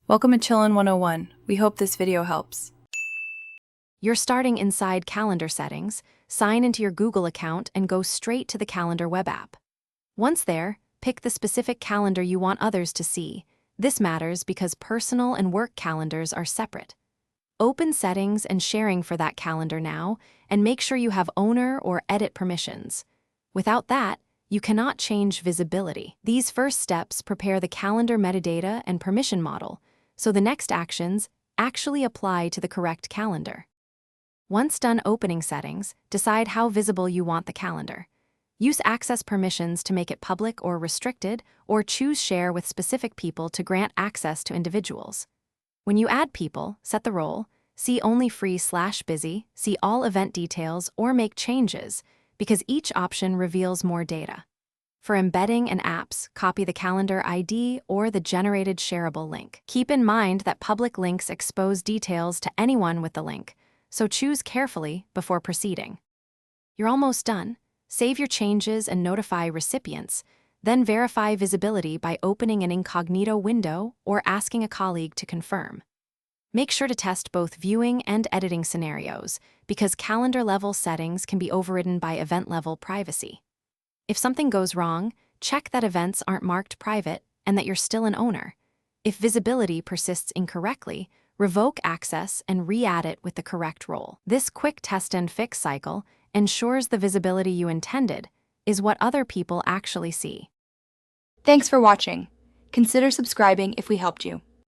Welcome to Chillin' 101. We hope this video helps. You're starting inside Calendar settings, sign into your Google account and go straight to the Calendar web app. Once there, pick the specific calendar you want others to see. This matters because personal and work calendars are separate. Open settings and sharing for that calendar now, and make sure you have owner or edit permissions. Without that, you cannot change visibility. These first steps prepare the calendar metadata and permission model, so the next actions actually apply to the correct calendar. Once done opening settings, decide how visible you want the calendar. Use access permissions to make it public or restricted, or choose share with specific people to grant access to individuals. When you add people, set the role, see only free/busy, see all event details, or make changes, because each option reveals more data. For embedding and apps, copy the calendar ID or the generated shareable link. Keep in mind that public links expose details to anyone with the link, so choose carefully before proceeding. You're almost done. Save your changes and notify recipients, then verify visibility by opening an incognito window or asking a colleague to confirm. Make sure to test both viewing and editing scenarios, because calendar-level settings can be overridden by event-level privacy. If something goes wrong, check that events aren't marked private and that you're still an owner. If visibility persists incorrectly, revoke access and re-add it with the correct role. This quick test and fix cycle ensures the visibility you intended is what other people actually see. Thanks for watching. Consider subscribing if we helped you.